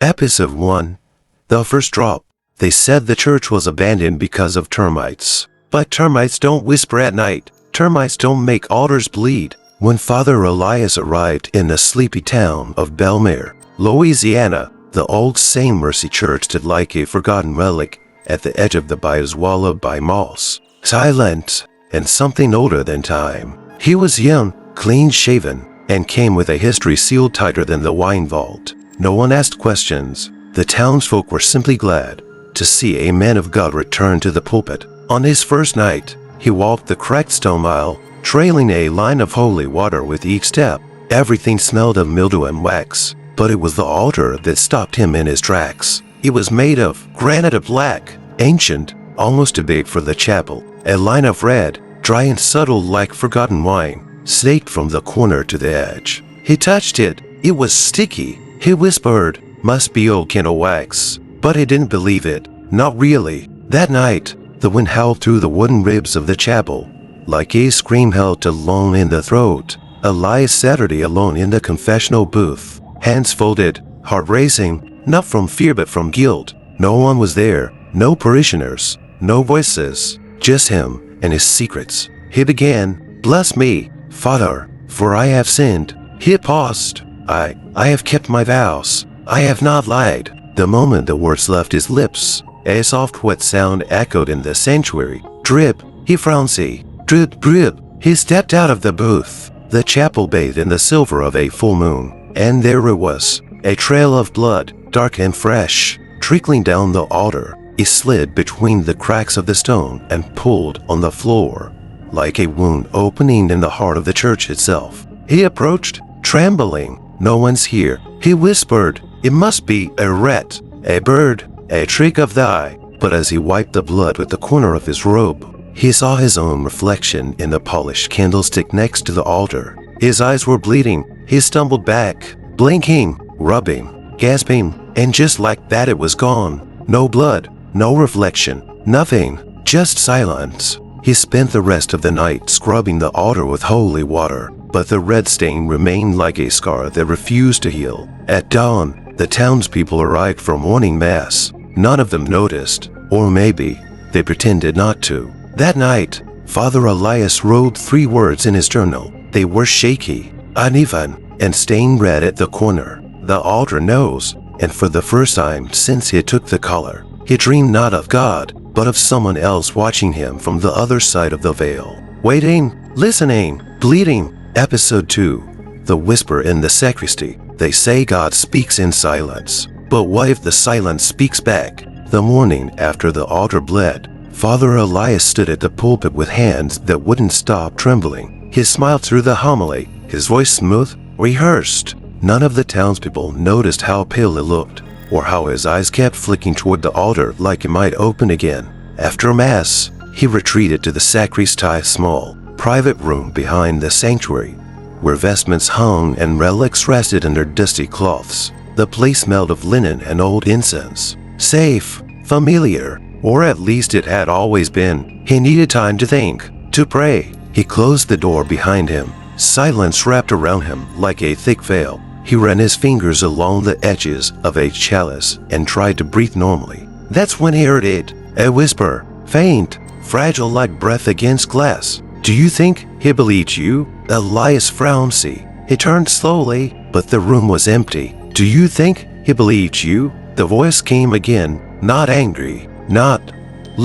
Episode 1. The First Drop. They said the church was abandoned because of termites. But termites don't whisper at night. Termites don't make altars bleed. When Father Elias arrived in the sleepy town of Belmere, Louisiana, the old St. Mercy Church stood like a forgotten relic at the edge of the bayou swallowed by moss, silent and something older than time. He was young, clean-shaven, and came with a history sealed tighter than the wine vault. No one asked questions. The townsfolk were simply glad to see a man of God return to the pulpit. On his first night, he walked the cracked stone aisle, trailing a line of holy water with each step. Everything smelled of mildew and wax, but it was the altar that stopped him in his tracks. It was made of granite black, ancient, almost too big for the chapel. A line of red, dry and subtle like forgotten wine, snaked from the corner to the edge. He touched it. It was sticky. He whispered, "Must be old candle wax." But he didn't believe it. Not really. That night, the wind howled through the wooden ribs of the chapel, like a scream held alone in the throat. Elias Saturday alone in the confessional booth, hands folded, heart racing, not from fear but from guilt. No one was there, no parishioners, no voices, just him and his secrets. He began, "Bless me, Father, for I have sinned." He paused. I have kept my vows. I have not lied." The moment the words left his lips, a soft wet sound echoed in the sanctuary. Drip, he frowned. Drip, drip. He stepped out of the booth. The chapel bathed in the silver of a full moon, and there it was, a trail of blood, dark and fresh, trickling down the altar. It slid between the cracks of the stone and pulled on the floor, like a wound opening in the heart of the church itself. He approached, trembling. "No one's here," he whispered. "It must be a rat, a bird, a trick of the eye." But as he wiped the blood with the corner of his robe, he saw his own reflection in the polished candlestick next to the altar. His eyes were bleeding. He stumbled back, blinking, rubbing, gasping, and just like that it was gone. No blood, no reflection, nothing, just silence. He spent the rest of the night scrubbing the altar with holy water, but the red stain remained like a scar that refused to heal. At dawn, the townspeople arrived for morning mass. None of them noticed, or maybe they pretended not to. That night, Father Elias wrote 3 words in his journal. They were shaky, uneven, and stained red at the corner. The altar knows, and for the first time since he took the color, he dreamed not of God, but of someone else watching him from the other side of the veil. Waiting, listening, bleeding. Episode 2. The Whisper in the Sacristy. They say God speaks in silence. But what if the silence speaks back? The morning after the altar bled, Father Elias stood at the pulpit with hands that wouldn't stop trembling. He smiled through the homily, his voice smooth, rehearsed. None of the townspeople noticed how pale he looked, or how his eyes kept flicking toward the altar like it might open again. After Mass, he retreated to the sacristy's small, private room behind the sanctuary, where vestments hung and relics rested under dusty cloths. The place smelled of linen and old incense. Safe, familiar, or at least it had always been. He needed time to think, to pray. He closed the door behind him. Silence wrapped around him like a thick veil. He ran his fingers along the edges of a chalice and tried to breathe normally. That's when he heard it, a whisper, faint, fragile like breath against glass. "Do you think he believed you?" Elias frowned. He turned slowly, but the room was empty. "Do you think he believed you?" The voice came again, not angry, not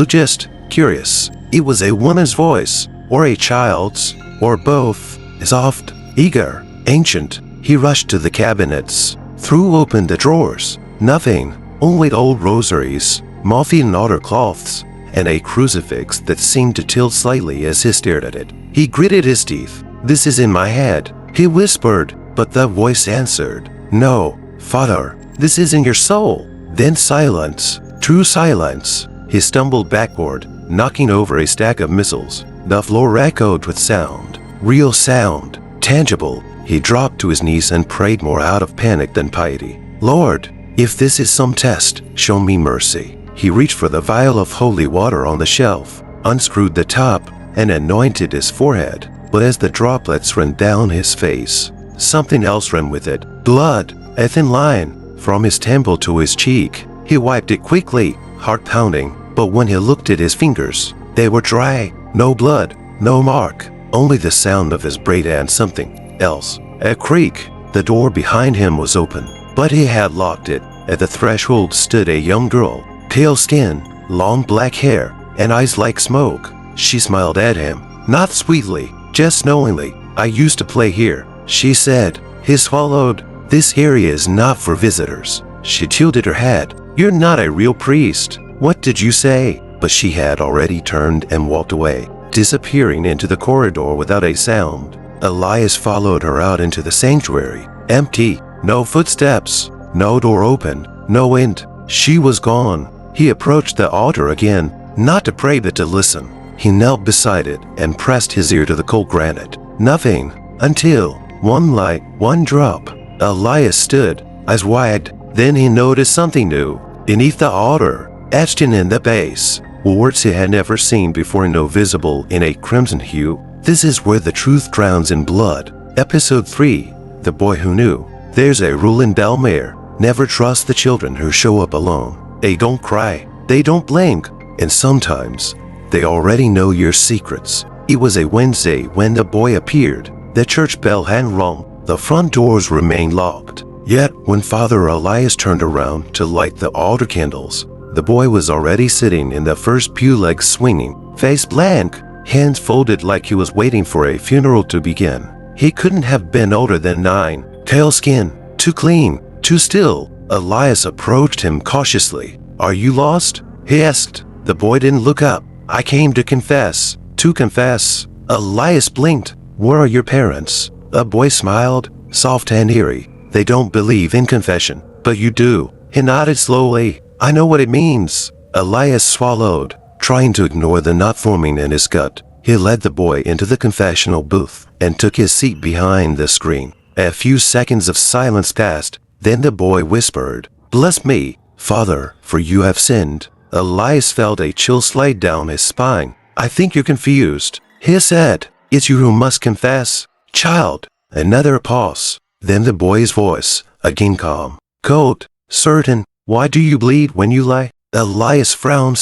just curious. It was a woman's voice, or a child's, or both, soft, eager, ancient. He rushed to the cabinets, threw open the drawers. Nothing, only old rosaries, moth-eaten altar cloths, and a crucifix that seemed to tilt slightly as he stared at it. He gritted his teeth. "This is in my head," he whispered, but the voice answered, "No, Father, this is in your soul." Then silence, true silence. He stumbled backward, knocking over a stack of missals. The floor echoed with sound, real sound, tangible. He dropped to his knees and prayed more out of panic than piety. "Lord, if this is some test, show me mercy." He reached for the vial of holy water on the shelf, unscrewed the top, and anointed his forehead. But as the droplets ran down his face, something else ran with it. Blood, a thin line, from his temple to his cheek. He wiped it quickly, heart pounding, but when he looked at his fingers, they were dry, no blood, no mark, only the sound of his breath and something else. A creak, the door behind him was open, but he had locked it. At the threshold stood a young girl, pale skin, long black hair, and eyes like smoke. She smiled at him, not sweetly, just knowingly. "I used to play here," she said. He swallowed. "This area is not for visitors." She tilted her head. "You're not a real priest. What did you say?" But she had already turned and walked away, disappearing into the corridor without a sound. Elias followed her out into the sanctuary. Empty, no footsteps, no door open, no wind. She was gone. He approached the altar again, not to pray but to listen. He knelt beside it and pressed his ear to the cold granite. Nothing, until one light, one drop. Elias stood, eyes wide. Then he noticed something new. Beneath the altar, etched in the base, were words he had never seen before, no visible in a crimson hue. "This is where the truth drowns in blood." Episode 3, The Boy Who Knew. There's a rule in Belmare. Never trust the children who show up alone. They don't cry, they don't blink, and sometimes they already know your secrets. It was a Wednesday when the boy appeared. The church bell had rung. The front doors remained locked. Yet, when Father Elias turned around to light the altar candles, the boy was already sitting in the first pew, legs swinging, face blank, hands folded like he was waiting for a funeral to begin. He couldn't have been older than 9. Pale skin, too clean, too still. Elias approached him cautiously. "Are you lost?" he asked. The boy didn't look up. "I came to confess." "To confess?" Elias blinked. "Where are your parents?" The boy smiled, soft and eerie. "They don't believe in confession, but you do." He nodded slowly. "I know what it means." Elias swallowed, trying to ignore the knot forming in his gut. He led the boy into the confessional booth and took his seat behind the screen. A few seconds of silence passed. Then the boy whispered, "Bless me, Father, for you have sinned." Elias felt a chill slide down his spine. "I think you're confused," he said. "It's you who must confess, child." Another pause. Then the boy's voice, again calm, cold, certain. "Why do you bleed when you lie?" Elias frowned.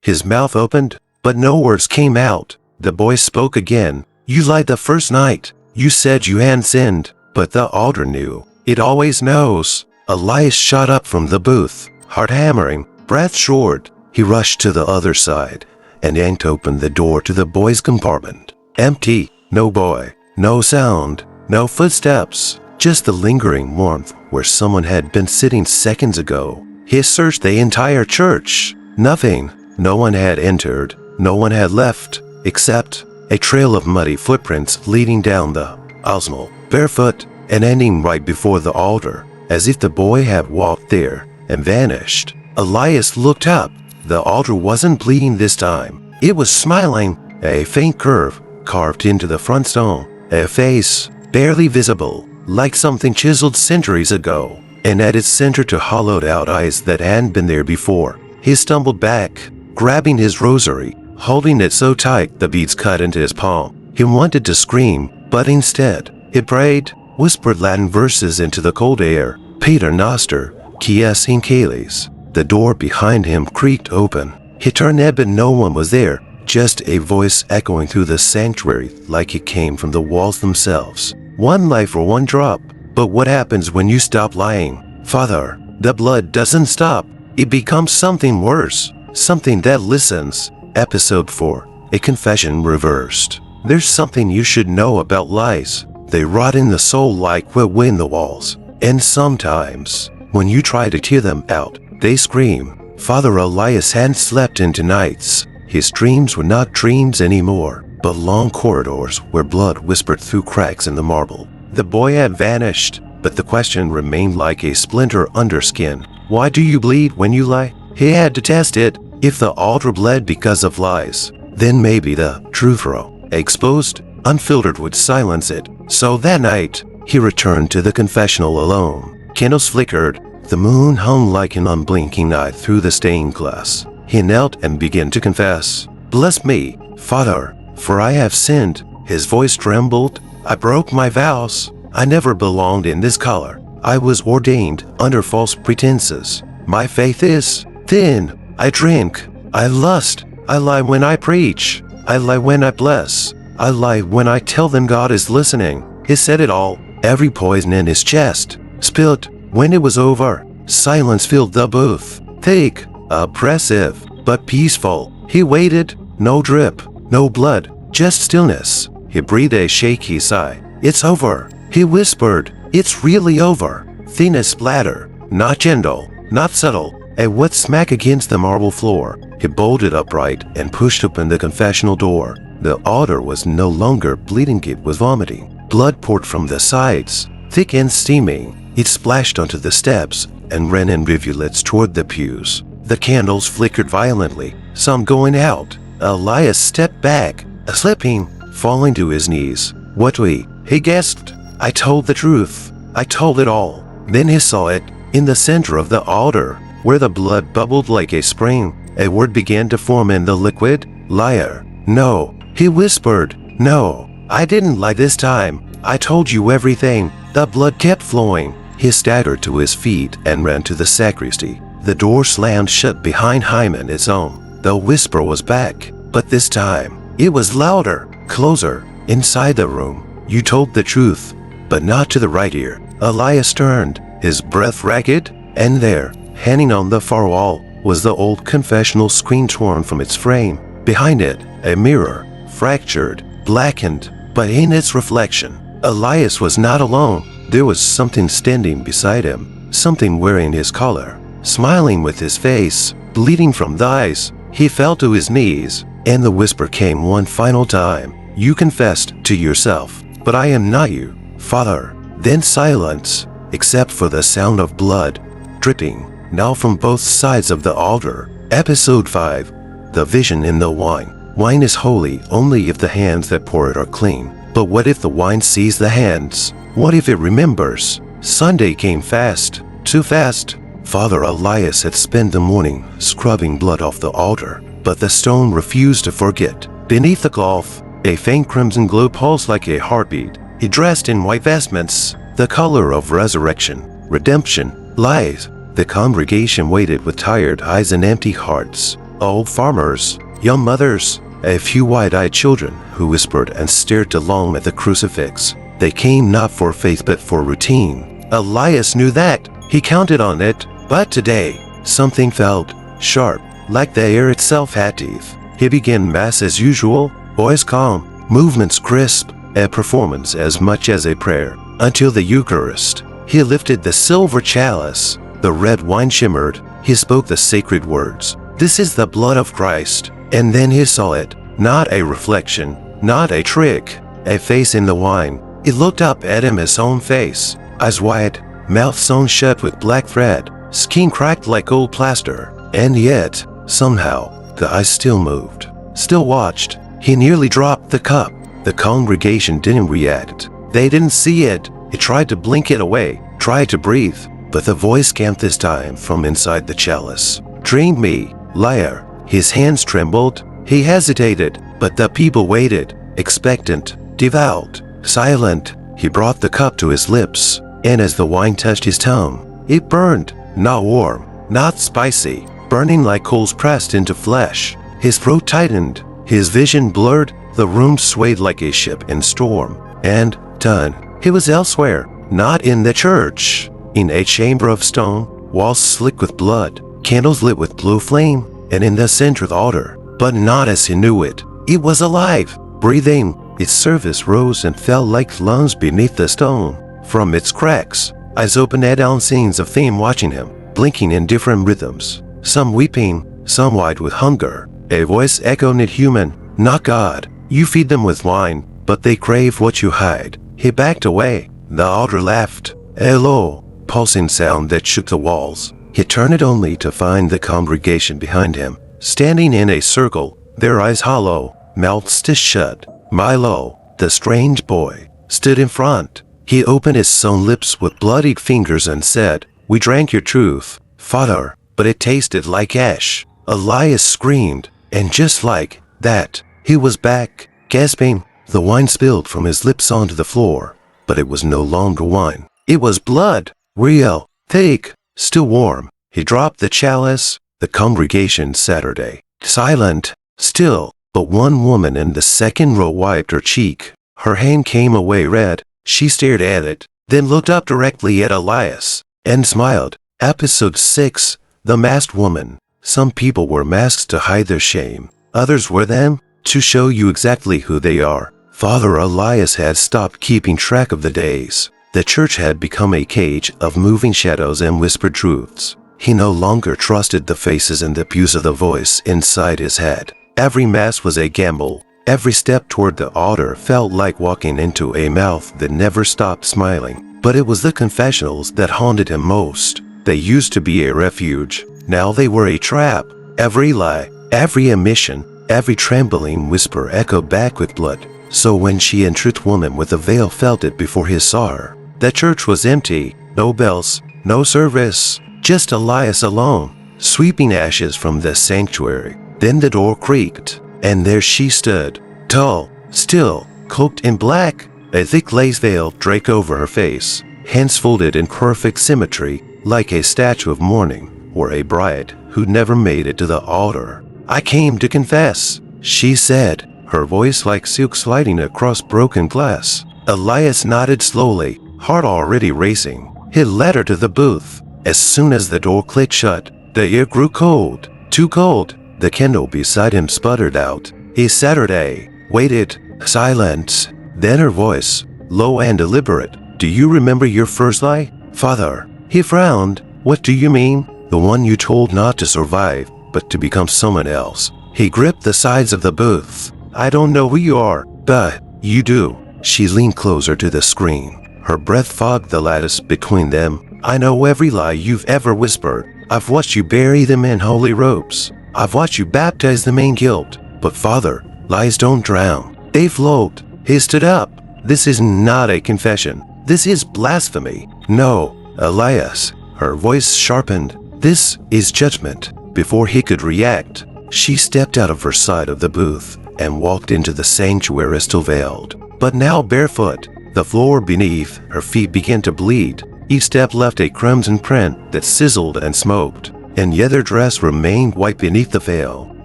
His mouth opened, but no words came out. The boy spoke again. "You lied the first night. You said you hadn't sinned, but the altar knew. It always knows." Elias shot up from the booth, heart hammering, breath short. He rushed to the other side and yanked open the door to the boy's compartment. Empty. No boy, no sound, no footsteps, just the lingering warmth where someone had been sitting seconds ago. He searched the entire church. Nothing. No one had entered. No one had left, except a trail of muddy footprints leading down the aisle, barefoot, and ending right before the altar, as if the boy had walked there and vanished. Elias looked up. The altar wasn't bleeding this time. It was smiling, a faint curve carved into the front stone, a face barely visible, like something chiseled centuries ago, and at its center two hollowed-out eyes that hadn't been there before. He stumbled back, grabbing his rosary, holding it so tight the beads cut into his palm. He wanted to scream, but instead, he prayed, whispered Latin verses into the cold air. "Pater Noster, qui es in caelis." The door behind him creaked open. He turned but no one was there, just a voice echoing through the sanctuary like it came from the walls themselves. "One life or one drop. But what happens when you stop lying? Father, the blood doesn't stop. It becomes something worse, something that listens." Episode 4, A Confession Reversed. There's something you should know about lies. They rot in the soul like what in the walls. And sometimes, when you try to tear them out, they scream. Father Elias hadn't slept in nights. His dreams were not dreams anymore, but long corridors where blood whispered through cracks in the marble. The boy had vanished, but the question remained like a splinter under skin. Why do you bleed when you lie? He had to test it. If the altar bled because of lies, then maybe the truth, exposed, unfiltered, would silence it. So that night, he returned to the confessional alone. Candles flickered. The moon hung like an unblinking eye through the stained glass. He knelt and began to confess. "Bless me, Father, for I have sinned." His voice trembled. "I broke my vows. I never belonged in this color. I was ordained under false pretenses. My faith is thin. I drink. I lust. I lie when I preach. I lie when I bless. I lie when I tell them God is listening. He said it all. Every poison in his chest. Spilled. When it was over, silence filled the booth. Thick, oppressive, but peaceful. He waited. No drip. No blood. Just stillness. He breathed a shaky sigh. It's over. He whispered. It's really over. Thinnest splatter. Not gentle. Not subtle. A wet smack against the marble floor. He bolted upright and pushed open the confessional door. The altar was no longer bleeding, it was vomiting. Blood poured from the sides, thick and steaming. It splashed onto the steps and ran in rivulets toward the pews. The candles flickered violently, some going out. Elias stepped back, slipping, falling to his knees. What he gasped. I told the truth. I told it all. Then he saw it, in the center of the altar, where the blood bubbled like a spring. A word began to form in the liquid. Liar. No. He whispered. No. I didn't lie this time. I told you everything. The blood kept flowing. He staggered to his feet and ran to the sacristy. The door slammed shut behind him and his own. The whisper was back, but this time, it was louder, closer, inside the room. You told the truth, but not to the right ear. Elias turned, his breath ragged, and there, hanging on the far wall, was the old confessional screen torn from its frame. Behind it, a mirror, fractured, blackened, but in its reflection, Elias was not alone. There was something standing beside him, something wearing his collar, smiling with his face, bleeding from the eyes. He fell to his knees, and the whisper came one final time. You confessed to yourself, but I am not you, Father. Then silence, except for the sound of blood, dripping, now from both sides of the altar. Episode 5. The vision in the wine. Wine is holy only if the hands that pour it are clean. But what if the wine sees the hands? What if it remembers? Sunday came fast, too fast. Father Elias had spent the morning scrubbing blood off the altar, but the stone refused to forget. Beneath the cloth, a faint crimson glow pulsed like a heartbeat. He dressed in white vestments, the color of resurrection, redemption, life. The congregation waited with tired eyes and empty hearts. Old farmers, young mothers, a few wide-eyed children who whispered and stared along at the crucifix. They came not for faith but for routine. Elias knew that. He counted on it. But today, something felt sharp, like the air itself had teeth. He began Mass as usual, voice calm, movements crisp, a performance as much as a prayer. Until the Eucharist, he lifted the silver chalice. The red wine shimmered. He spoke the sacred words. This is the blood of Christ. And then he saw it, not a reflection, not a trick, a face in the wine. He looked up at him, his own face, eyes wide, mouth sewn shut with black thread, skin cracked like old plaster. And yet, somehow, the eyes still moved, still watched. He nearly dropped the cup. The congregation didn't react. They didn't see it. He tried to blink it away, tried to breathe, but the voice came this time from inside the chalice. Drink me, liar. His hands trembled. He hesitated, but the people waited, expectant, devout, silent. He brought the cup to his lips, and as the wine touched his tongue, it burned, not warm, not spicy, burning like coals pressed into flesh. His throat tightened, his vision blurred, the room swayed like a ship in storm. And, done, he was elsewhere, not in the church, in a chamber of stone, walls slick with blood, candles lit with blue flame, and in the center of the altar, but not as he knew it. It was alive, breathing. Its surface rose and fell like lungs beneath the stone. From its cracks, eyes opened at scenes of them watching him, blinking in different rhythms, some weeping, some wide with hunger. A voice echoed it, human, not God. You feed them with wine, but they crave what you hide. He backed away. The altar laughed, a low, pulsing sound that shook the walls. He turned it only to find the congregation behind him, standing in a circle, their eyes hollow, mouths stitched shut. Milo, the strange boy, stood in front. He opened his sewn lips with bloodied fingers and said, We drank your truth, Father, but it tasted like ash. Elias screamed, and just like that, he was back, gasping. The wine spilled from his lips onto the floor, but it was no longer wine. It was blood, Real, thick, still warm. He dropped the chalice. The congregation Saturday. Silent, still, but one woman in the second row wiped her cheek. Her hand came away red. She stared at it, then looked up directly at Elias, and smiled. Episode 6, The Masked Woman. Some people wear masks to hide their shame. Others wear them to show you exactly who they are. Father Elias had stopped keeping track of the days. The church had become a cage of moving shadows and whispered truths. He no longer trusted the faces and the pews of the voice inside his head. Every mass was a gamble. Every step toward the altar felt like walking into a mouth that never stopped smiling. But it was the confessionals that haunted him most. They used to be a refuge. Now they were a trap. Every lie, every omission, every trembling whisper echoed back with blood. So when she and truth woman with a veil felt it before he saw her, the church was empty. No bells, no service. Just Elias alone, sweeping ashes from the sanctuary. Then the door creaked, and there she stood, tall, still, cloaked in black. A thick lace veil draped over her face, hands folded in perfect symmetry, like a statue of mourning, or a bride who never made it to the altar. I came to confess, she said, her voice like silk sliding across broken glass. Elias nodded slowly, heart already racing. He led her to the booth. As soon as the door clicked shut, the air grew cold, too cold. The candle beside him sputtered out. He Saturday, waited, silent. Then her voice, low and deliberate. Do you remember your first lie, Father? He frowned. What do you mean? The one you told not to survive, but to become someone else. He gripped the sides of the booth. I don't know who you are, but you do. She leaned closer to the screen. Her breath fogged the lattice between them. I know every lie you've ever whispered. I've watched you bury them in holy robes. I've watched you baptize them in guilt. But Father, lies don't drown. They float. He stood up. This is not a confession. This is blasphemy. No, Elias. Her voice sharpened. This is judgment. Before he could react, she stepped out of her side of the booth and walked into the sanctuary still veiled, but now barefoot. The floor beneath her feet began to bleed. Each step left a crimson print that sizzled and smoked, and yet her dress remained white beneath the veil,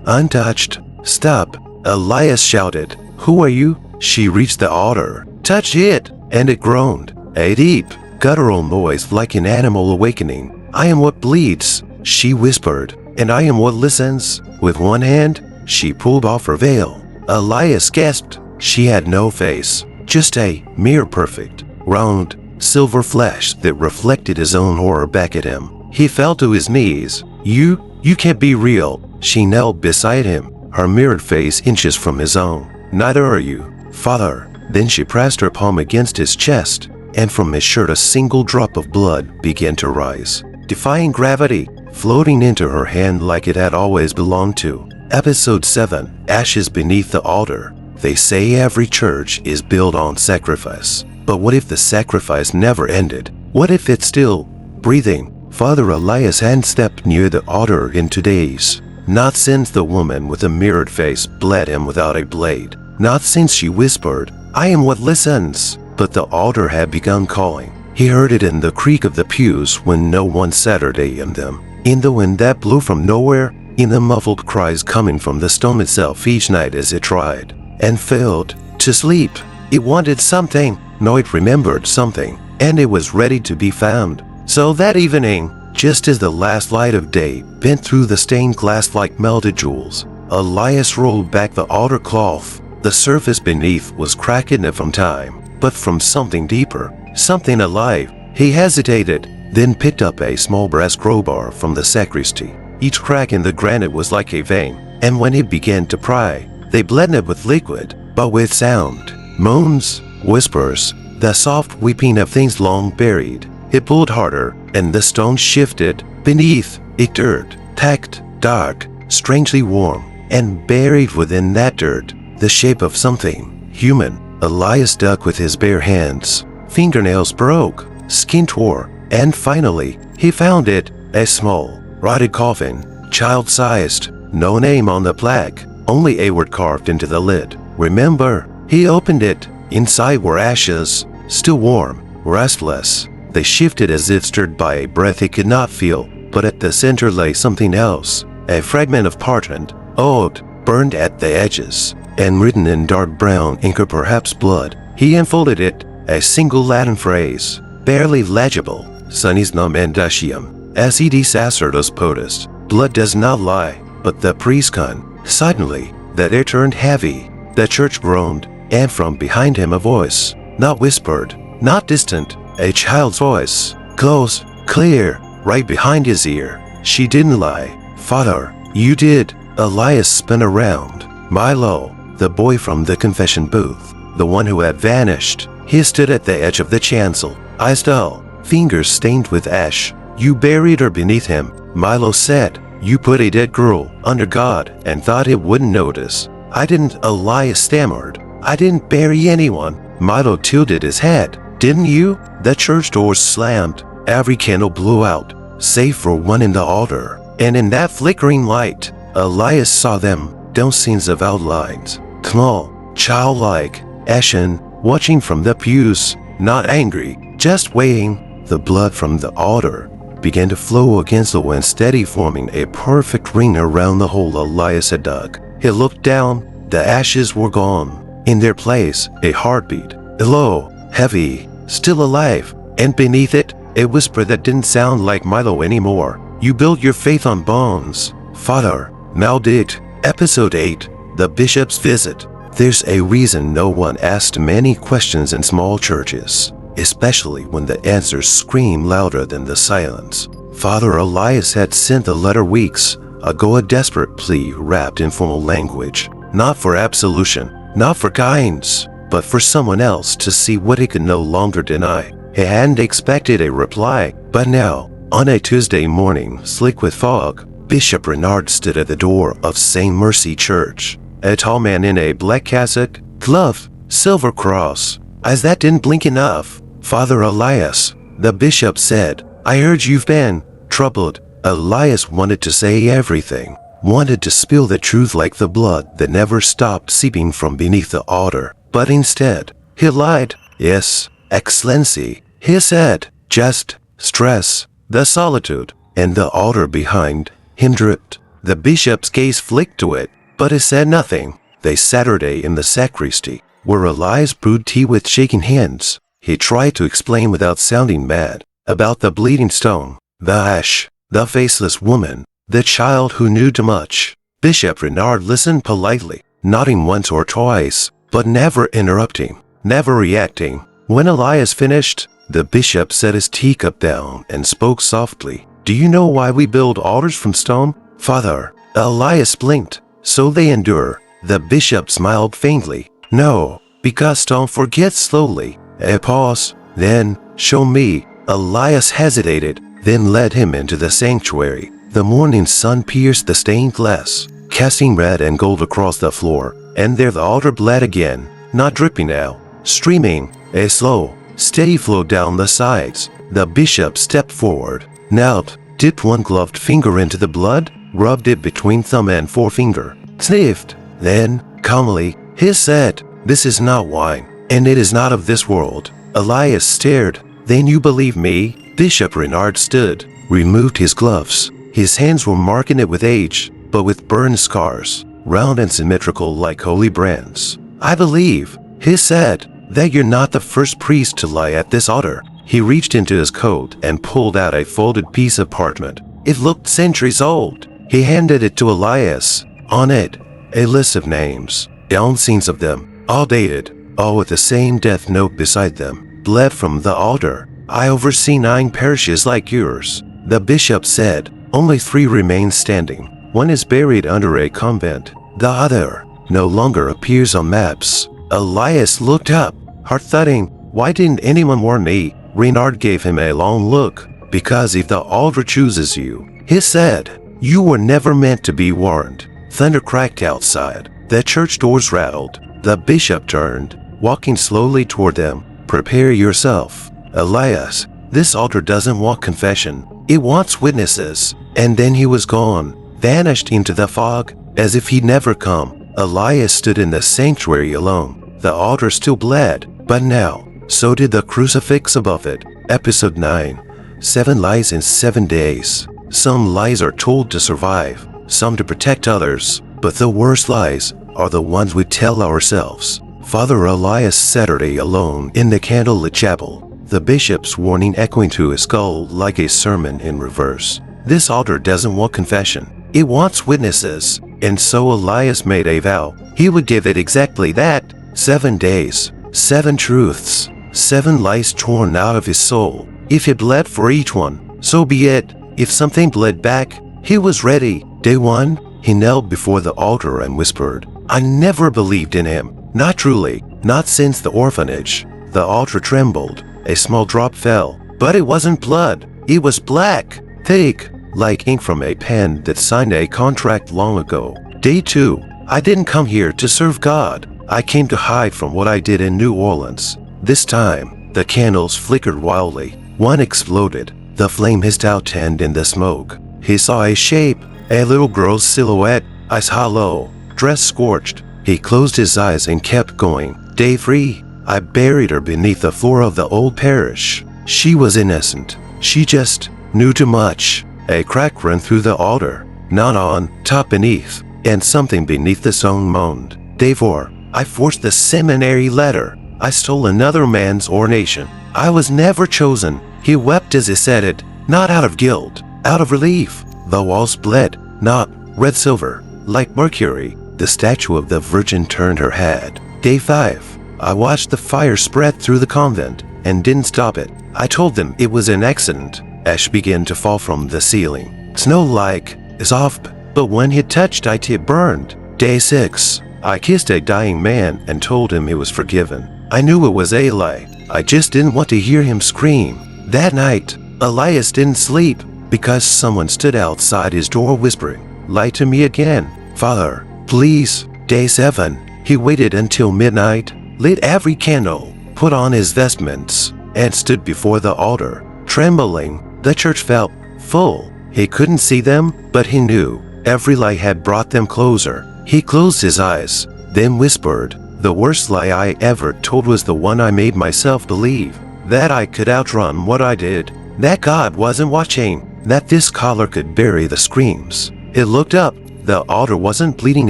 untouched. Stop, Elias shouted. Who are you? She reached the altar, touched it, and it groaned. A deep, guttural noise like an animal awakening. I am what bleeds, she whispered, and I am what listens. With one hand, she pulled off her veil. Elias gasped. She had no face, just a mere perfect, round, silver flesh that reflected his own horror back at him. He fell to his knees. You can't be real. She knelt beside him, her mirrored face inches from his own. Neither are you, Father. Then she pressed her palm against his chest, and from his shirt a single drop of blood began to rise, defying gravity, floating into her hand like it had always belonged to. Episode 7, Ashes Beneath the Altar. They say every church is built on sacrifice. But what if the sacrifice never ended? What if it's still breathing? Father Elias hadn't stepped near the altar in 2 days. Not since the woman with a mirrored face bled him without a blade. Not since she whispered, I am what listens. But the altar had begun calling. He heard it in the creak of the pews when no one Saturday in them. In the wind that blew from nowhere. In the muffled cries coming from the stone itself each night as it tried and failed to sleep. It wanted something. No, it remembered something, and it was ready to be found. So that evening, just as the last light of day bent through the stained glass like melted jewels, Elias rolled back the altar cloth. The surface beneath was cracking from time, but from something deeper, something alive. He hesitated, then picked up a small brass crowbar from the sacristy. Each crack in the granite was like a vein, and when it began to pry, they blended with liquid, but with sound. Moans, whispers, the soft weeping of things long buried. It pulled harder, and the stone shifted. Beneath, it dirt, tacked, dark, strangely warm, and buried within that dirt, the shape of something human. Elias dug with his bare hands. Fingernails broke, skin tore, and finally, he found it, a small, rotted coffin, child-sized, no name on the plaque, only a word carved into the lid. Remember. He opened it. Inside were ashes, still warm, restless. They shifted as if stirred by a breath he could not feel, but at the center lay something else, a fragment of parchment, old, burned at the edges, and written in dark brown ink or perhaps blood. He unfolded it, a single Latin phrase, barely legible, Sunis nomendacium, as he desacertus potus, blood does not lie, but the priest can. Suddenly, the air turned heavy, the church groaned, and from behind him a voice, not whispered, not distant, a child's voice, close, clear, right behind his ear. She didn't lie. Father, you did. Elias spun around. Milo, the boy from the confession booth, the one who had vanished. He stood at the edge of the chancel, eyes dull, fingers stained with ash. You buried her beneath him, Milo said. You put a dead girl under God and thought it wouldn't notice. I didn't, Elias stammered. I didn't bury anyone. Milo tilted his head. Didn't you? The church doors slammed. Every candle blew out, save for one in the altar. And in that flickering light, Elias saw them, dozens of outlines. Small, childlike, ashen, watching from the pews, not angry, just waiting. The blood from the altar began to flow against the wind, steady, forming a perfect ring around the hole Elias had dug. He looked down. The ashes were gone. In their place, a heartbeat, low, heavy, still alive, and beneath it, a whisper that didn't sound like Milo anymore. You built your faith on bones. Father, maldict. Episode 8, The Bishop's Visit. There's a reason no one asked many questions in small churches, especially when the answers scream louder than the silence. Father Elias had sent the letter weeks ago, a desperate plea wrapped in formal language, not for absolution, not for guidance, but for someone else to see what he could no longer deny. He hadn't expected a reply, but now, on a Tuesday morning, slick with fog, Bishop Renard stood at the door of St. Mercy Church. A tall man in a black cassock, glove, silver cross. As that didn't blink enough, Father Elias, the bishop said, I heard you've been troubled. Elias wanted to say everything, wanted to spill the truth like the blood that never stopped seeping from beneath the altar. But instead, he lied. Yes, Excellency, he said, just stress, the solitude, and the altar behind him dripped. The bishop's gaze flicked to it, but he said nothing. That Saturday in the sacristy, where Elias brewed tea with shaking hands, he tried to explain without sounding mad about the bleeding stone, the ash, the faceless woman, the child who knew too much. Bishop Renard listened politely, nodding once or twice, but never interrupting, never reacting. When Elias finished, the bishop set his teacup down and spoke softly. Do you know why we build altars from stone, Father? Elias blinked. So they endure. The bishop smiled faintly. No, because stone forgets slowly. A pause. Then, show me. Elias hesitated, then led him into the sanctuary. The morning sun pierced the stained glass, casting red and gold across the floor, and there the altar bled again, not dripping now, streaming, a slow, steady flow down the sides. The bishop stepped forward, knelt, dipped one gloved finger into the blood, rubbed it between thumb and forefinger, sniffed. Then, calmly, he said, This is not wine, and it is not of this world. Elias stared. Then you believe me? Bishop Renard stood, removed his gloves. His hands were marking it with age, but with burn scars, round and symmetrical like holy brands. I believe, he said, that you're not the first priest to lie at this altar. He reached into his coat and pulled out a folded piece of parchment. It looked centuries old. He handed it to Elias. On it, a list of names, dozens of them, all dated, all with the same death note beside them. Bled from the altar. I oversee 9 parishes like yours. The bishop said, only 3 remain standing. One is buried under a convent. The other no longer appears on maps. Elias looked up, heart thudding. Why didn't anyone warn me? Renard gave him a long look. Because if the altar chooses you, he said, you were never meant to be warned. Thunder cracked outside. The church doors rattled. The bishop turned, walking slowly toward them. Prepare yourself, Elias. This altar doesn't want confession. It wants witnesses. And then he was gone, vanished into the fog, as if he'd never come. Elias stood in the sanctuary alone. The altar still bled, but now, so did the crucifix above it. Episode 9. 7 Lies in 7 Days. Some lies are told to survive, some to protect others, but the worst lies are the ones we tell ourselves. Father Elias Saturday alone in the candlelit chapel, the bishop's warning echoing to his skull like a sermon in reverse. This altar doesn't want confession, it wants witnesses, and so Elias made a vow. He would give it exactly that. 7 days, 7 truths, 7 lies torn out of his soul. If he bled for each one, so be it. If something bled back, he was ready. Day 1, he knelt before the altar and whispered, "I never believed in him. Not truly, not since the orphanage." The altar trembled. A small drop fell, but it wasn't blood. It was black, thick, like ink from a pen that signed a contract long ago. Day 2, I didn't come here to serve God. I came to hide from what I did in New Orleans. This time, the candles flickered wildly. One exploded. The flame hissed out, and in the smoke, he saw a shape, a little girl's silhouette, eyes hollow, dress scorched. He closed his eyes and kept going. Day 3, I buried her beneath the floor of the old parish. She was innocent. She just knew too much. A crack ran through the altar, not on, top beneath, and something beneath the stone moaned. Day 4, I forged the seminary letter. I stole another man's ordination. I was never chosen. He wept as he said it, not out of guilt, out of relief. The walls bled, not red silver, like mercury. The statue of the Virgin turned her head. Day 5, I watched the fire spread through the convent and didn't stop it. I told them it was an accident. Ash began to fall from the ceiling. Snow-like, soft, but when he touched it burned. Day 6, I kissed a dying man and told him he was forgiven. I knew it was a lie. I just didn't want to hear him scream. That night, Elias didn't sleep because someone stood outside his door whispering, "Lie to me again, Father, please." Day 7, he waited until midnight, lit every candle, put on his vestments, and stood before the altar, trembling. The church felt full. He couldn't see them, but he knew every lie had brought them closer. He closed his eyes, then whispered, "The worst lie I ever told was the one I made myself believe. That I could outrun what I did, that God wasn't watching, that this collar could bury the screams." It looked up. The altar wasn't bleeding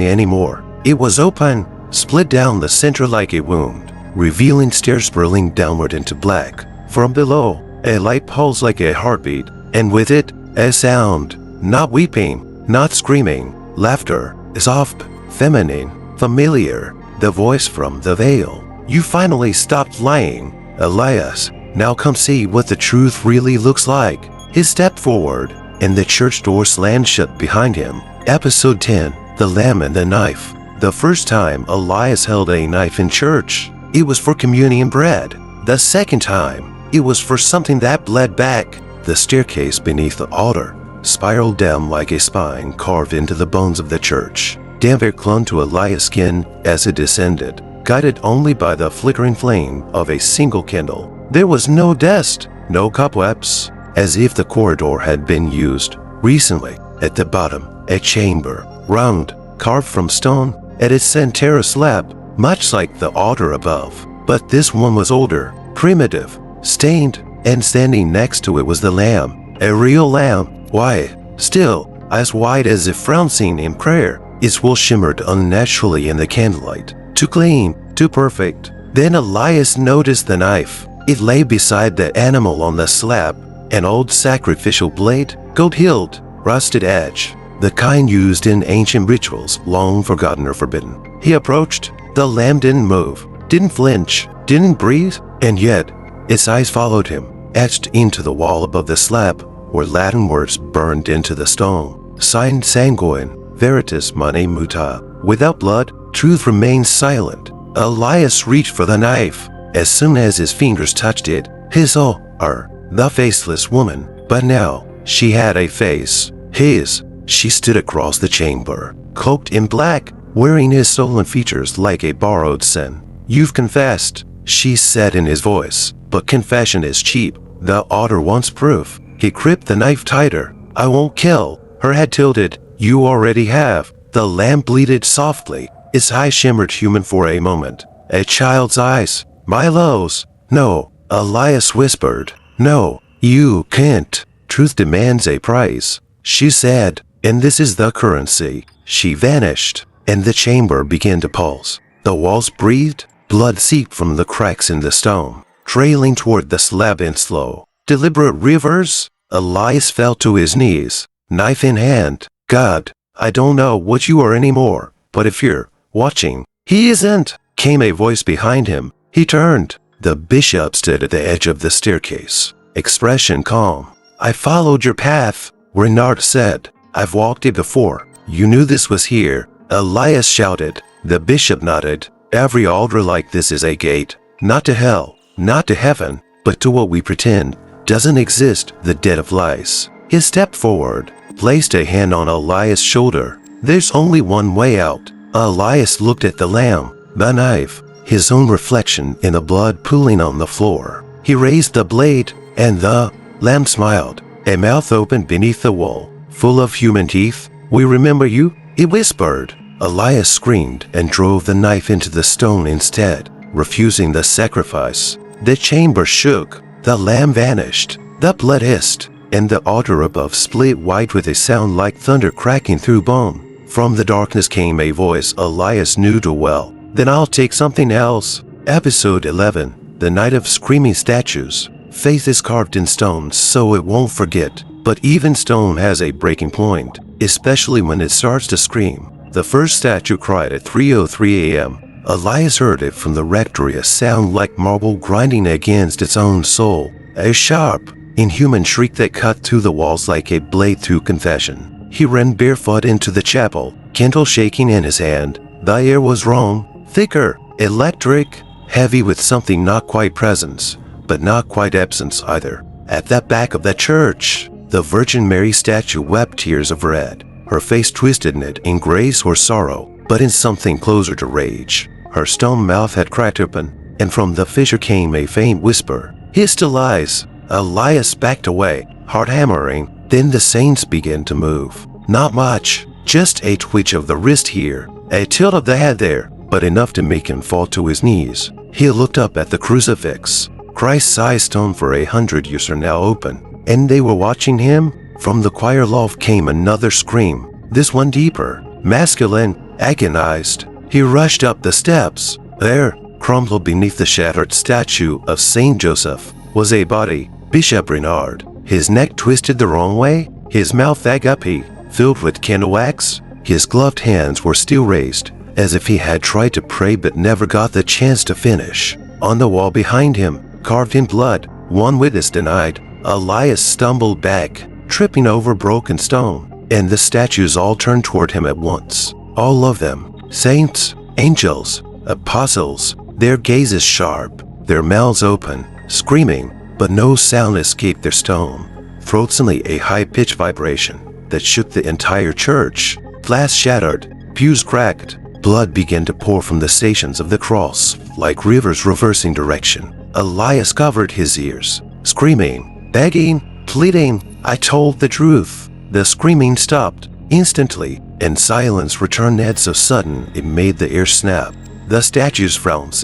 anymore. It was open, split down the center like a wound, revealing stairs spiraling downward into black. From below, a light pulsed like a heartbeat, and with it, a sound. Not weeping, not screaming, laughter, soft, feminine, familiar, the voice from the veil. "You finally stopped lying, Elias. Now come see what the truth really looks like." He stepped forward, and the church door slammed shut behind him. Episode 10, The Lamb and the Knife. The first time Elias held a knife in church, it was for communion bread. The second time, it was for something that bled back. The staircase beneath the altar spiraled down like a spine carved into the bones of the church. Damp air clung to Elias' skin as it descended, guided only by the flickering flame of a single candle. There was no dust, no cobwebs, as if the corridor had been used recently. At the bottom, a chamber, round, carved from stone, at its center a slab, much like the altar above. But this one was older, primitive, stained, and standing next to it was the lamb. A real lamb, white, still, as white as if flouncing in prayer. Its wool shimmered unnaturally in the candlelight. Too clean, too perfect. Then Elias noticed the knife. It lay beside the animal on the slab, an old sacrificial blade, gold-heeled, rusted edge, the kind used in ancient rituals long forgotten or forbidden. He approached. The lamb didn't move, didn't flinch, didn't breathe, and yet its eyes followed him, etched into the wall above the slab, where Latin words burned into the stone. Signed sanguine, veritas mane muta. Without blood, truth remains silent. Elias reached for the knife. As soon as his fingers touched it, the faceless woman, but now she had a face. His. She stood across the chamber, cloaked in black, wearing his stolen features like a borrowed sin. "You've confessed," she said in his voice, "but confession is cheap. The altar wants proof." He gripped the knife tighter. "I won't kill." Her head tilted. "You already have." The lamb bleated softly. Its eyes shimmered human for a moment. A child's eyes. Milo's. "No," Elias whispered. No, you can't. Truth demands a price, she said, and this is the currency. She vanished, and the chamber began to pulse. The walls breathed, blood seeped from the cracks in the stone, trailing toward the slab in slow, deliberate rivers. Elias fell to his knees, knife in hand. God, I don't know what you are anymore, but if you're watching, he isn't, came a voice behind him. He turned. The bishop stood at the edge of the staircase, expression calm. I followed your path, Renard said. I've walked it before. You knew this was here, Elias shouted. The bishop nodded. Every altar like this is a gate, not to hell, not to heaven, but to what we pretend doesn't exist, the dead of lies. He stepped forward, placed a hand on Elias' shoulder. There's only one way out. Elias looked at the lamb, the knife, his own reflection in the blood pooling on the floor. He raised the blade, and the lamb smiled. A mouth opened beneath the wall, full of human teeth. We remember you, it whispered. Elias screamed and drove the knife into the stone instead, refusing the sacrifice. The chamber shook. The lamb vanished. The blood hissed, and the altar above split wide with a sound like thunder cracking through bone. From the darkness came a voice Elias knew too well. Then I'll take something else. Episode 11. The Night of Screaming Statues. Faith is carved in stone so it won't forget. But even stone has a breaking point, especially when it starts to scream. The first statue cried at 3:03 a.m. Elias heard it from the rectory, a sound like marble grinding against its own soul. A sharp, inhuman shriek that cut through the walls like a blade through confession. He ran barefoot into the chapel, candle shaking in his hand. The air was wrong, thicker, electric, heavy with something not quite presence, but not quite absence either. At the back of the church, the Virgin Mary statue wept tears of red, her face twisted in it in grace or sorrow, but in something closer to rage. Her stone mouth had cracked open, and from the fissure came a faint whisper. He still lies. Elias backed away, heart hammering. Then the saints began to move. Not much, just a twitch of the wrist here, a tilt of the head there, but enough to make him fall to his knees. He looked up at the crucifix. Christ's eyes, stone for 100 years, are now open, and they were watching him. From the choir loft came another scream, this one deeper, masculine, agonized. He rushed up the steps. There, crumpled beneath the shattered statue of Saint Joseph, was a body, Bishop Renard. His neck twisted the wrong way, his mouth agape, filled with candle wax. His gloved hands were still raised, as if he had tried to pray but never got the chance to finish. On the wall behind him, carved in blood, one witness denied. Elias stumbled back, tripping over broken stone, and the statues all turned toward him at once. All of them. Saints, angels, apostles, their gazes sharp, their mouths open, screaming, but no sound escaped their stone. Throats suddenly a high-pitched vibration that shook the entire church. Glass shattered, pews cracked, blood began to pour from the stations of the cross, like rivers reversing direction. Elias covered his ears, screaming, begging, pleading. I told the truth. The screaming stopped instantly, and silence returned at so sudden it made the air snap. The statues frowned,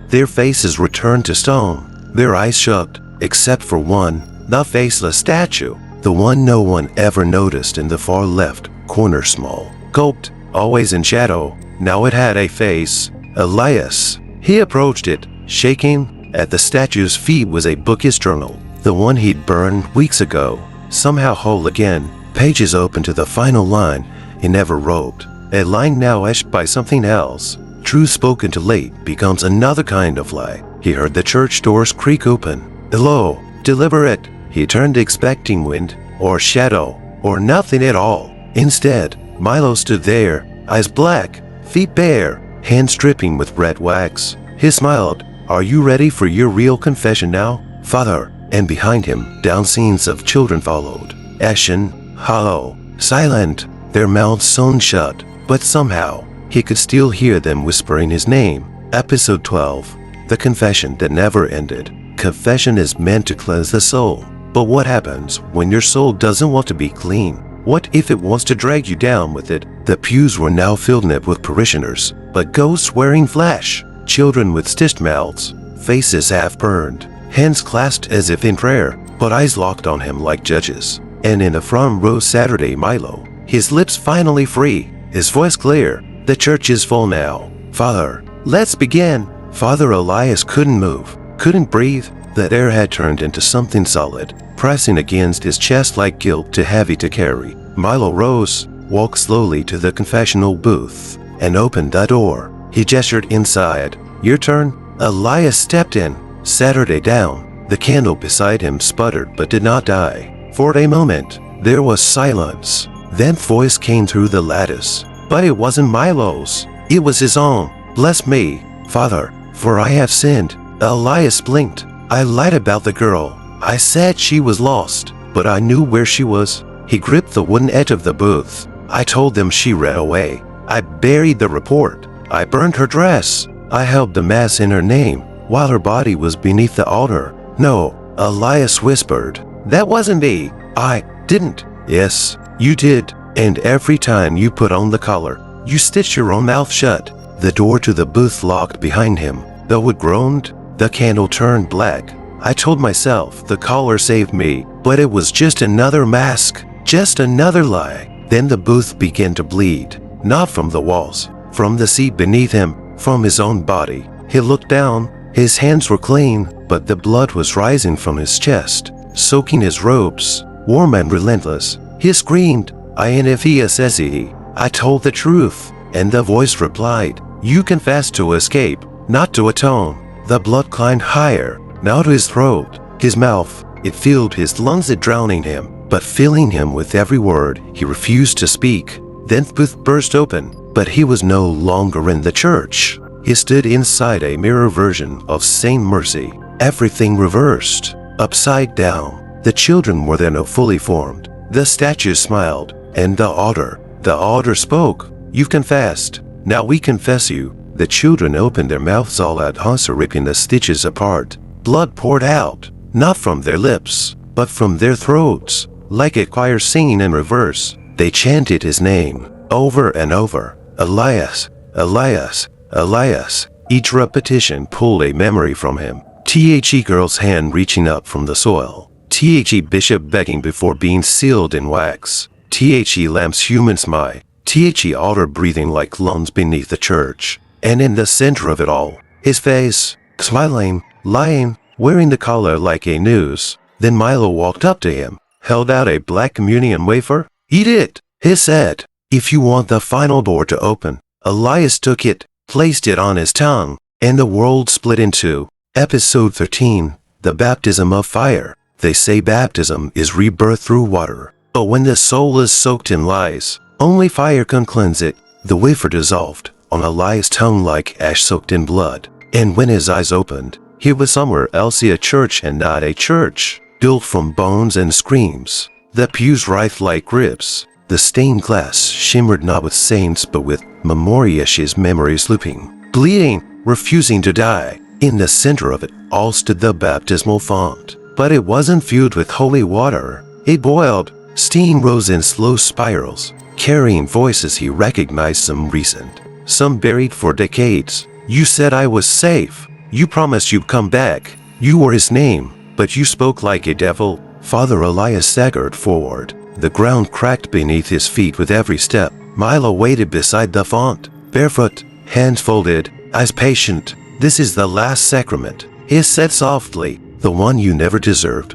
their faces returned to stone. Their eyes shut, except for one, the faceless statue, the one no one ever noticed in the far left corner, small, gulped, always in shadow. Now it had a face. Elias. He approached it, shaking. At the statue's feet was a bookish journal, the one he'd burned weeks ago, somehow whole again, pages open to the final line he never wrote, a line now etched by something else. Truth spoken too late becomes another kind of lie. He heard the church doors creak open. Hello, deliver it. He turned, expecting wind, or shadow, or nothing at all. Instead, Milo stood there, eyes black, feet bare, hands dripping with red wax. He smiled. Are you ready for your real confession now, Father? And behind him, down scenes of children followed. Ashen, hollow, silent, their mouths sewn shut, but somehow he could still hear them whispering his name. Episode 12. The confession that never ended. Confession is meant to cleanse the soul. But what happens when your soul doesn't want to be clean? What if it wants to drag you down with it? The pews were now filled with parishioners, but ghosts wearing flesh, children with stitched mouths, faces half burned, hands clasped as if in prayer. but eyes locked on him like judges. And in the front row Saturday Milo, his lips finally free, his voice clear. The church is full now. Father, let's begin. Father Elias couldn't move, couldn't breathe. The air had turned into something solid, pressing against his chest like guilt too heavy to carry. Milo rose, walked slowly to the confessional booth, and opened the door. He gestured inside. Your turn. Elias stepped in, Saturday down. The candle beside him sputtered but did not die. For a moment, there was silence. Then voice came through the lattice. But it wasn't Milo's. It was his own. Bless me, Father, for I have sinned. Elias blinked. I lied about the girl. I said she was lost, but I knew where she was. He gripped the wooden edge of the booth. I told them she ran away. I buried the report. I burned her dress. I held the mass in her name, while her body was beneath the altar. No, Elias whispered. That wasn't me. I didn't. Yes, you did. And every time you put on the collar, you stitched your own mouth shut. The door to the booth locked behind him. Though it groaned, the candle turned black. I told myself the collar saved me, but it was just another mask, just another lie. Then the booth began to bleed, not from the walls, from the seat beneath him, from his own body. He looked down. His hands were clean, but the blood was rising from his chest, soaking his robes, warm and relentless. He screamed, "INFESSE, I told the truth." And the voice replied, "You confessed to escape, not to atone." The blood climbed higher, now to his throat, his mouth. It filled his lungs, it drowning him, but filling him with every word. He refused to speak. Then the booth burst open, but he was no longer in the church. He stood inside a mirror version of Saint Mercy, everything reversed, upside down. The children were then fully formed. The statues smiled, and the altar spoke. You've confessed. Now we confess you. The children opened their mouths all at once, ripping the stitches apart. Blood poured out, not from their lips, but from their throats. Like a choir singing in reverse, they chanted his name, over and over. Elias, Elias, Elias. Each repetition pulled a memory from him. The girl's hand reaching up from the soil. The bishop begging before being sealed in wax. The lamb's human smile. The altar breathing like lungs beneath the church. And in the center of it all, his face, smiling, lying, wearing the collar like a noose. Then Milo walked up to him, held out a black communion wafer. Eat it, he said, if you want the final door to open. Elias took it, placed it on his tongue, and the world split in two. Episode 13, The Baptism of Fire. They say baptism is rebirth through water, but when the soul is soaked in lies, only fire can cleanse it. The wafer dissolved on Elias' tongue like ash soaked in blood, and when his eyes opened, he was somewhere else, a church and not a church, built from bones and screams. The pews writhed like ribs. The stained glass shimmered not with saints but with memoria's memories looping, bleeding, refusing to die. In the center of it all stood the baptismal font, but it wasn't filled with holy water. It boiled. Steam rose in slow spirals, carrying voices he recognized, some recent, some buried for decades. You said I was safe. You promised you'd come back. You were his name, but you spoke like a devil. Father Elias staggered forward. The ground cracked beneath his feet with every step. Milo waited beside the font, barefoot, hands folded, eyes patient. This is the last sacrament, he said softly, the one you never deserved,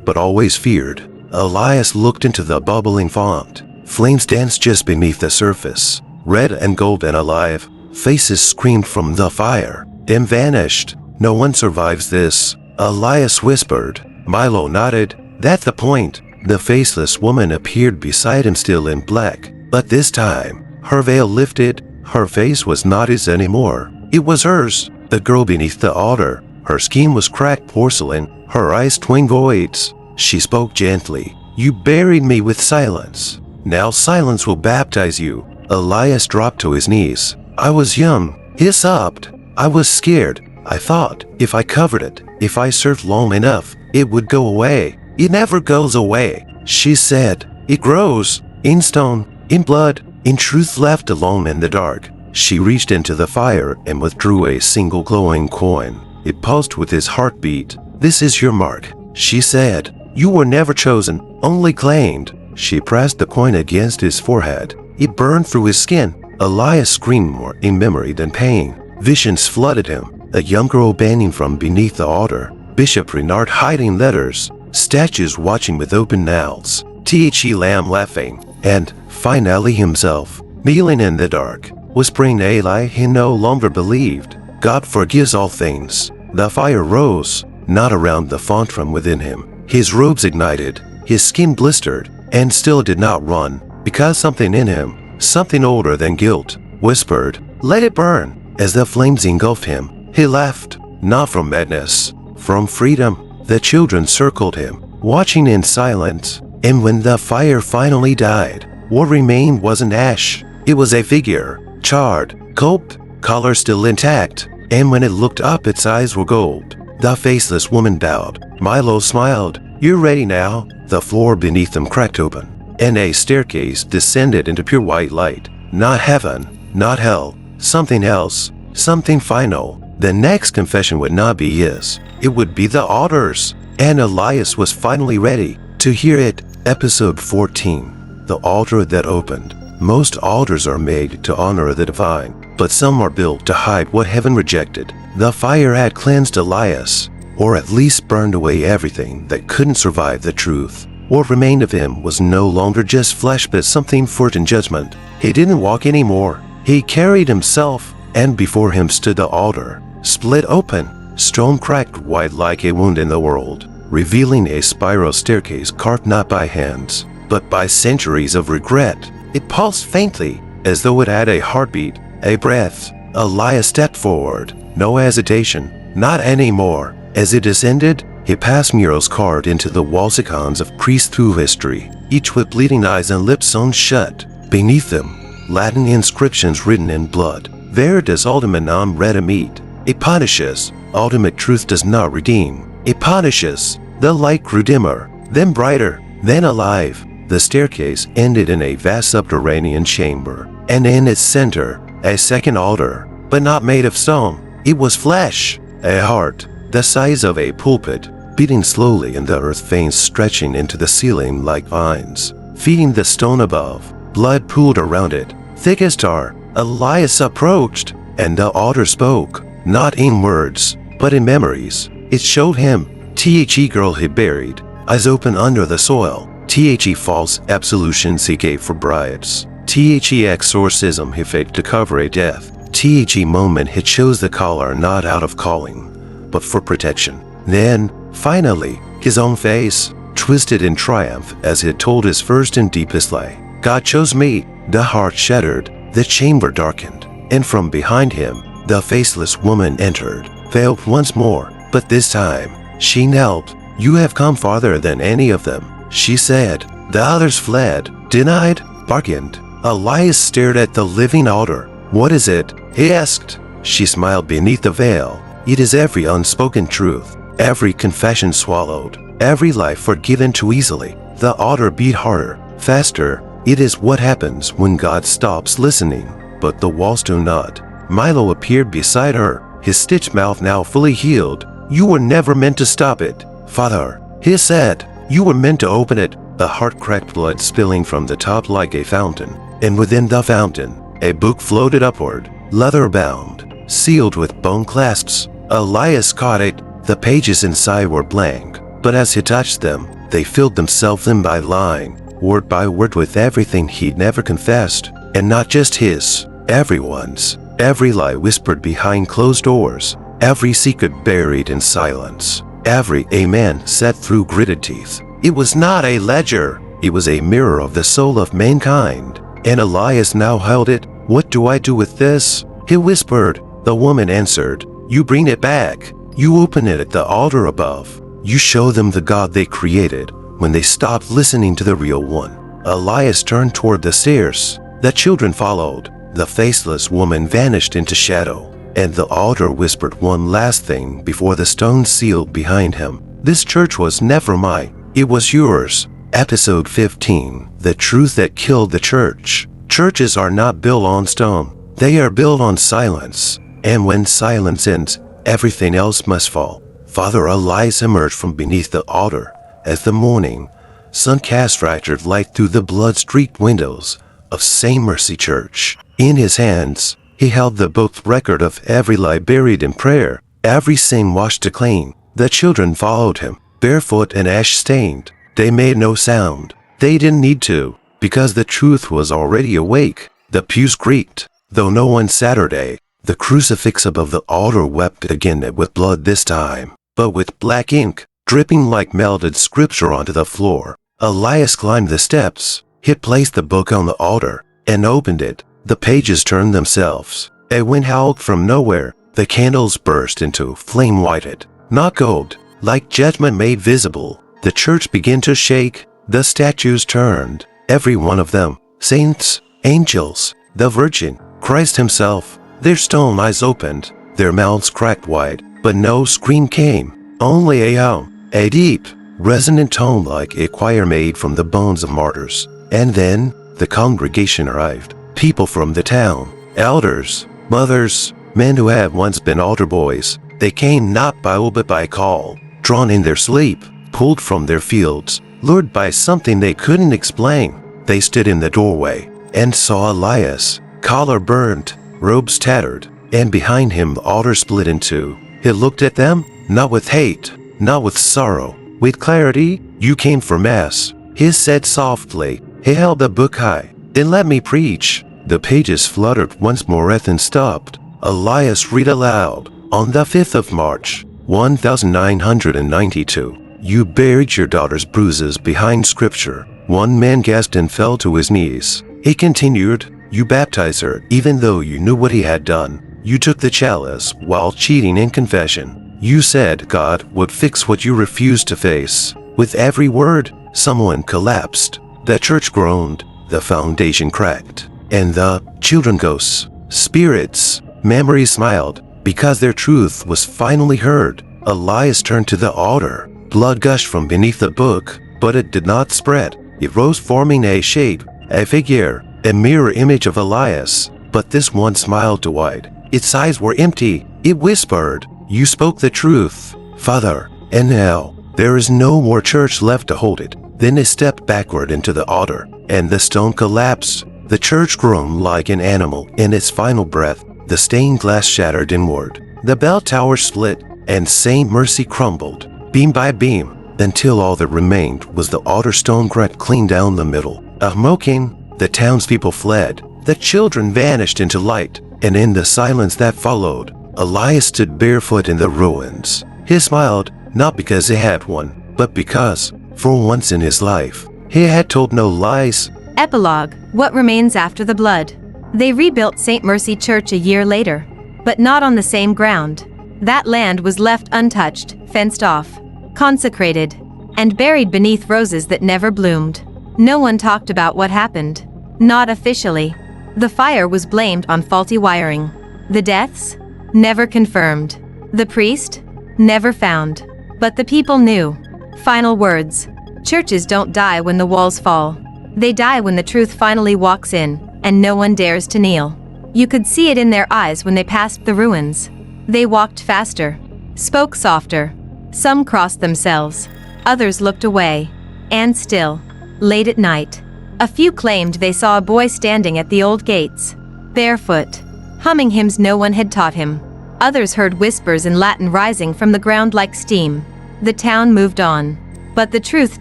but always feared. Elias looked into the bubbling font. Flames danced just beneath the surface, red and gold and alive. Faces screamed from the fire, then vanished. No one survives this, Elias whispered. Milo nodded. That's the point. The faceless woman appeared beside him, still in black, but this time, her veil lifted. Her face was not his anymore. It was hers, the girl beneath the altar. Her skin was cracked porcelain, her eyes twin voids. She spoke gently. You buried me with silence. Now silence will baptize you. Elias dropped to his knees. I was young, he sobbed. I was scared. I thought, if I covered it, if I served long enough, it would go away. It never goes away, she said. It grows, in stone, in blood, in truth left alone in the dark. She reached into the fire and withdrew a single glowing coin. It pulsed with his heartbeat. This is your mark, she said. You were never chosen, only claimed. She pressed the coin against his forehead. It burned through his skin. Elias screamed more in memory than pain. Visions flooded him. A young girl bending from beneath the altar. Bishop Renard hiding letters. Statues watching with open mouths. The Lamb laughing. And, finally himself, kneeling in the dark, whispering a lie he no longer believed. God forgives all things. The fire rose, not around the font from within him. His robes ignited, his skin blistered, and still did not run, because something in him, something older than guilt, whispered, "Let it burn." As the flames engulfed him, he laughed, not from madness, from freedom. The children circled him, watching in silence, and when the fire finally died, what remained wasn't ash. It was a figure, charred, cold, color still intact, and when it looked up its eyes were gold. The faceless woman bowed. Milo smiled. "You're ready now." The floor beneath them cracked open, and a staircase descended into pure white light. Not heaven, not hell, something else, something final. The next confession would not be his. It would be the altar's, and Elias was finally ready to hear it. Episode 14. The altar that opened. Most altars are made to honor the divine, but some are built to hide what heaven rejected. The fire had cleansed Elias, or at least burned away everything that couldn't survive the truth. What remained of him was no longer just flesh but something forged in judgment. He didn't walk anymore. He carried himself, and before him stood the altar, split open, stone cracked wide like a wound in the world, revealing a spiral staircase carved not by hands, but by centuries of regret. It pulsed faintly, as though it had a heartbeat, a breath. Elias stepped forward, no hesitation, not anymore. As it descended, he passed murals carved into the walls, icons of priests through history, each with bleeding eyes and lips sewn shut. Beneath them, Latin inscriptions written in blood. Veritas ultima non redimit. It punishes. Ultimate truth does not redeem. It punishes. The light grew dimmer, then brighter, then alive. The staircase ended in a vast subterranean chamber, and in its center, a second altar, but not made of stone. It was flesh, a heart, the size of a pulpit, beating slowly in the earth, veins stretching into the ceiling like vines, feeding the stone above. Blood pooled around it, thick as tar. Elias approached, and the altar spoke, not in words, but in memories. It showed him the girl he buried, eyes open under the soil. The false absolutions he gave for bribes. The exorcism he faked to cover a death. The moment he chose the collar not out of calling, but for protection. Then, finally, his own face, twisted in triumph as he told his first and deepest lie. God chose me. The heart shattered, the chamber darkened, and from behind him, the faceless woman entered, veiled once more, but this time, she knelt. "You have come farther than any of them," she said. The others fled, denied, bargained. Elias stared at the living altar. "What is it?" he asked. She smiled beneath the veil. "It is every unspoken truth, every confession swallowed, every lie forgiven too easily." The altar beat harder, faster. It is what happens when God stops listening, but the walls do not. Milo appeared beside her, his stitched mouth now fully healed. "You were never meant to stop it, Father," he said. "You were meant to open it." The heart-cracked blood spilling from the top like a fountain, and within the fountain, a book floated upward, leather-bound, sealed with bone clasps. Elias caught it. The pages inside were blank, but as he touched them, they filled themselves in by line, word by word, with everything he'd never confessed, and not just his, everyone's. Every lie whispered behind closed doors, every secret buried in silence, every amen said through gritted teeth. It was not a ledger, it was a mirror of the soul of mankind, and Elias now held it. "What do I do with this?" he whispered. The woman answered, "You bring it back. You open it at the altar above. You show them the God they created when they stopped listening to the real one." Elias turned toward the stairs. The children followed. The faceless woman vanished into shadow, and the altar whispered one last thing before the stone sealed behind him. "This church was never mine. It was yours." Episode 15. The truth that killed the church. Churches are not built on stone. They are built on silence. And when silence ends, everything else must fall. Father Elias emerged from beneath the altar, As the morning sun cast fractured light through the blood-streaked windows of St. Mercy Church, in his hands he held the book record of every lie buried in prayer, every sin washed to clean. The children followed him, barefoot and ash-stained. They made no sound. They didn't need to, because the truth was already awake. The pews creaked, though no one Saturday. The crucifix above the altar wept again with blood this time, but with black ink, dripping like melted scripture onto the floor. Elias climbed the steps. He placed the book on the altar and opened it. The pages turned themselves. A wind howled from nowhere. The candles burst into flame whited, not gold, like judgment made visible. The church began to shake. The statues turned, every one of them, saints, angels, the Virgin, Christ himself. Their stone eyes opened, their mouths cracked wide, but no scream came, only a hum, a deep, resonant tone like a choir made from the bones of martyrs. And then the congregation arrived, people from the town, elders, mothers, men who had once been altar boys. They came not by will but by call, drawn in their sleep, pulled from their fields, lured by something they couldn't explain. They stood in the doorway and saw Elias, collar burnt, robes tattered, and behind him the altar split in two. He looked at them, not with hate, not with sorrow, with clarity. "You came for Mass," he said softly. He held the book high. "Then let me preach." The pages fluttered once more and then stopped. Elias read aloud. "On the 5th of March, 1992, you buried your daughter's bruises behind Scripture." One man gasped and fell to his knees. He continued, "You baptized her even though you knew what he had done. You took the chalice while cheating in confession. You said God would fix what you refused to face." With every word, someone collapsed. The church groaned, the foundation cracked, and the children, ghosts, spirits, memories smiled, because their truth was finally heard. Elias turned to the altar. Blood gushed from beneath the book, but it did not spread. It rose, forming a shape, a figure, a mirror image of Elias. But this one smiled wide. Its eyes were empty. It whispered, "You spoke the truth, Father, and now there is no more church left to hold it." Then he stepped backward into the altar, and the stone collapsed. The church groaned like an animal in its final breath. The stained glass shattered inward. The bell tower split, and St. Mercy crumbled, beam by beam, until all that remained was the altar stone cracked clean down the middle. Mocking, the townspeople fled. The children vanished into light, and in the silence that followed, Elias stood barefoot in the ruins. He smiled, not because he had one, but because, for once in his life, he had told no lies. Epilogue: What remains after the blood? They rebuilt St. Mercy Church a year later, but not on the same ground. That land was left untouched, fenced off, consecrated, and buried beneath roses that never bloomed. No one talked about what happened. Not officially. The fire was blamed on faulty wiring. The deaths? Never confirmed. The priest? Never found. But the people knew. Final words: churches don't die when the walls fall. They die when the truth finally walks in, and no one dares to kneel. You could see it in their eyes when they passed the ruins. They walked faster, spoke softer. Some crossed themselves. Others looked away. And still, late at night, a few claimed they saw a boy standing at the old gates, barefoot, humming hymns no one had taught him. Others heard whispers in Latin rising from the ground like steam. The town moved on. But the truth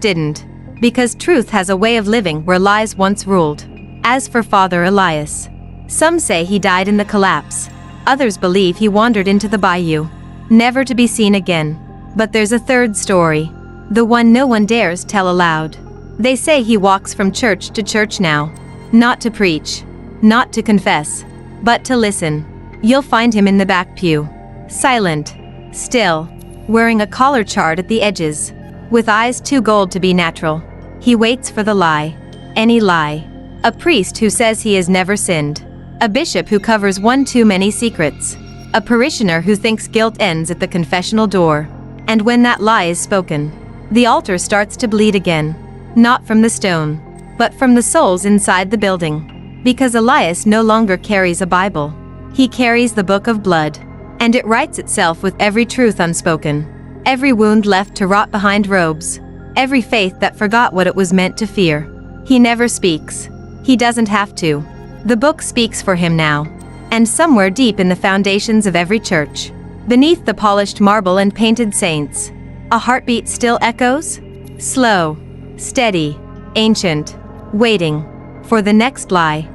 didn't, because truth has a way of living where lies once ruled. As for Father Elias, some say he died in the collapse. Others believe he wandered into the bayou, never to be seen again. But there's a third story, the one no one dares tell aloud. They say he walks from church to church now, not to preach, not to confess, but to listen. You'll find him in the back pew, silent, still, wearing a collar charred at the edges, with eyes too gold to be natural. He waits for the lie, any lie. A priest who says he has never sinned, a bishop who covers one too many secrets, a parishioner who thinks guilt ends at the confessional door. And when that lie is spoken, the altar starts to bleed again, not from the stone, but from the souls inside the building. Because Elias no longer carries a Bible. He carries the book of blood, and it writes itself with every truth unspoken, every wound left to rot behind robes, Every faith that forgot what it was meant to fear. He never speaks. He doesn't have to. The book speaks for him now. And somewhere deep in the foundations of every church, beneath the polished marble and painted saints, a heartbeat still echoes? Slow, steady, ancient, waiting for the next lie.